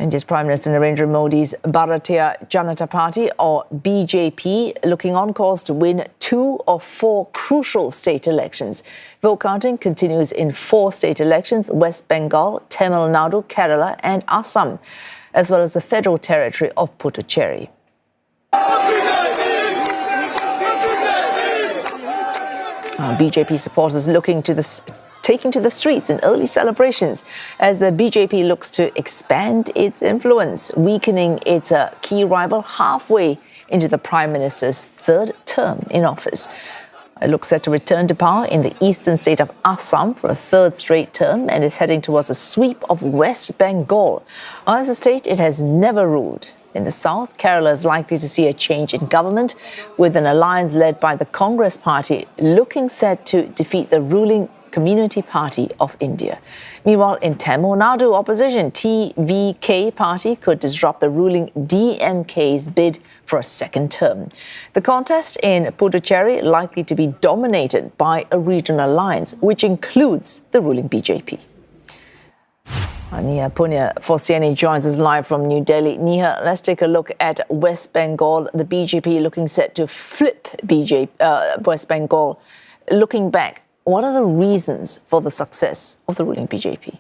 India's Prime Minister Narendra Modi's Bharatiya Janata Party, or BJP, looking on course to win 2 of 4 crucial state elections. Vote counting continues in 4 state elections: West Bengal, Tamil Nadu, Kerala and Assam, as well as the federal territory of Puducherry. BJP supporters taking to the streets in early celebrations as the BJP looks to expand its influence, weakening its key rival halfway into the Prime Minister's 3rd term in office. It looks set to return to power in the eastern state of Assam for a 3rd straight term and is heading towards a sweep of West Bengal. As a state it has never ruled. In the south, Kerala is likely to see a change in government, with an alliance led by the Congress party looking set to defeat the ruling Community Party of India. Meanwhile, in Tamil Nadu, opposition TVK party could disrupt the ruling DMK's bid for a 2nd term. The contest in Puducherry likely to be dominated by a regional alliance, which includes the ruling BJP. Neha Poonia for CNN joins us live from New Delhi. Neha, let's take a look at West Bengal. The BJP looking set to flip West Bengal. Looking back, what are the reasons for the success of the ruling BJP?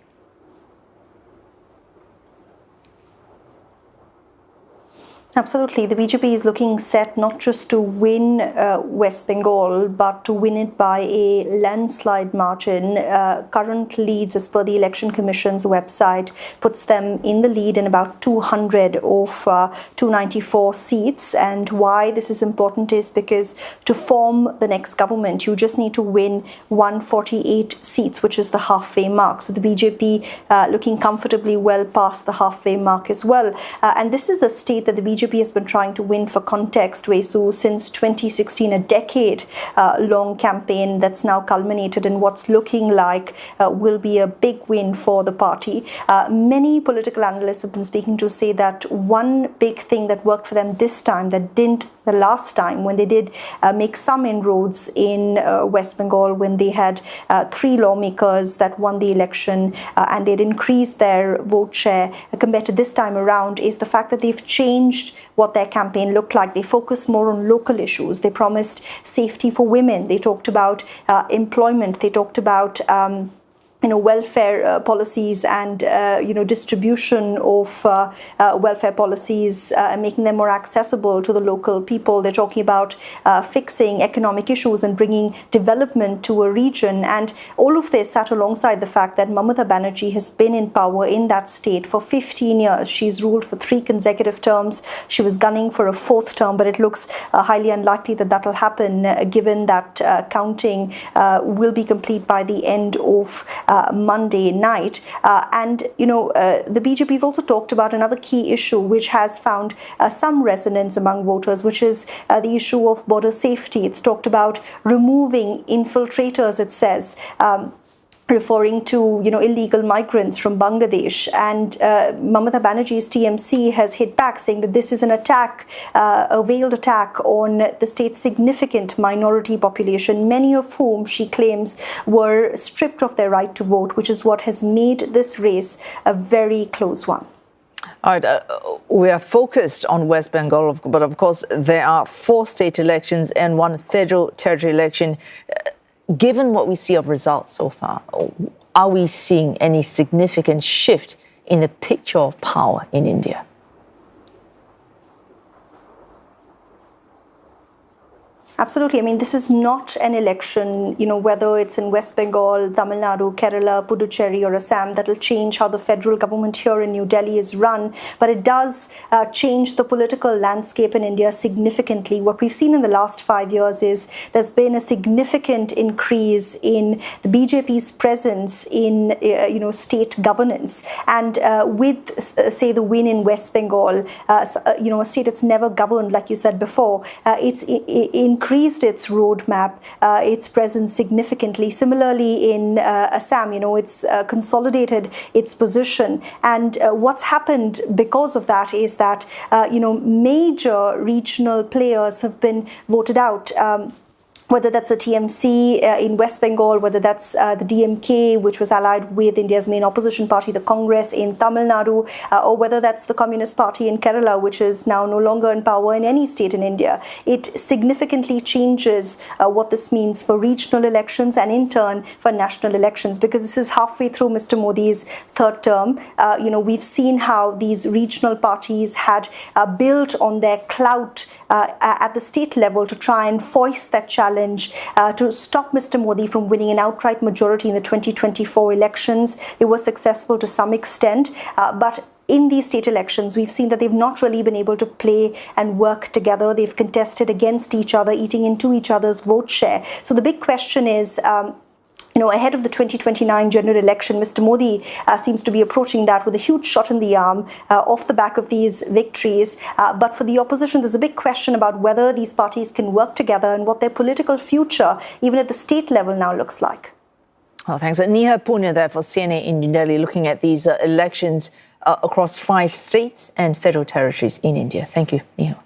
Absolutely. The BJP is looking set not just to win West Bengal, but to win it by a landslide margin. Current leads, as per the Election Commission's website, puts them in the lead in about 200 of 294 seats. And why this is important is because to form the next government, you just need to win 148 seats, which is the halfway mark. So the BJP looking comfortably well past the halfway mark as well. And this is a state that the BJP has been trying to win. For context, Vesu, since 2016, a decade-long campaign that's now culminated in what's looking like will be a big win for the party. Many political analysts have been speaking to say that one big thing that worked for them this time that didn't the last time, when they did make some inroads in West Bengal, when they had 3 lawmakers that won the election and they'd increased their vote share compared to this time around, is the fact that they've changed what their campaign looked like. They focused more on local issues. They promised safety for women. They talked about employment. They talked about welfare policies and distribution of welfare policies, making them more accessible to the local people. They're talking about fixing economic issues and bringing development to a region. And all of this sat alongside the fact that Mamata Banerjee has been in power in that state for 15 years. She's ruled for 3 consecutive terms. She was gunning for a 4th term, but it looks highly unlikely that that will happen, given that counting will be complete by the end of Monday night. The BJP has also talked about another key issue which has found some resonance among voters, which is the issue of border safety. It's talked about removing infiltrators, it says, referring to illegal migrants from Bangladesh. And Mamata Banerjee's TMC has hit back, saying that this is an attack, a veiled attack on the state's significant minority population, many of whom she claims were stripped of their right to vote, which is what has made this race a very close one. All right, we are focused on West Bengal, but of course there are 4 state elections and 1 federal territory election. Given what we see of results so far, are we seeing any significant shift in the picture of power in India? Absolutely. I mean, this is not an election, whether it's in West Bengal, Tamil Nadu, Kerala, Puducherry or Assam, that will change how the federal government here in New Delhi is run. But it does change the political landscape in India significantly. What we've seen in the last 5 years is there's been a significant increase in the BJP's presence in, state governance. And with, say, the win in West Bengal, a state that's never governed, like you said before, it's increased its roadmap, its presence significantly. Similarly, in Assam, it's consolidated its position. And what's happened because of that is that, major regional players have been voted out. whether that's the TMC in West Bengal, whether that's the DMK, which was allied with India's main opposition party, the Congress in Tamil Nadu, or whether that's the Communist Party in Kerala, which is now no longer in power in any state in India. It significantly changes what this means for regional elections and in turn for national elections, because this is halfway through Mr. Modi's third term. We've seen how these regional parties had built on their clout at the state level to try and foist that challenge to stop Mr. Modi from winning an outright majority in the 2024 elections. They were successful to some extent, but in these state elections, we've seen that they've not really been able to play and work together. They've contested against each other, eating into each other's vote share. So the big question is, ahead of the 2029 general election, Mr. Modi seems to be approaching that with a huge shot in the arm off the back of these victories. But for the opposition, there's a big question about whether these parties can work together and what their political future, even at the state level, now looks like. Well, thanks. Neha Poonia there for CNN in New Delhi, looking at these elections across 5 states and federal territories in India. Thank you, Neha.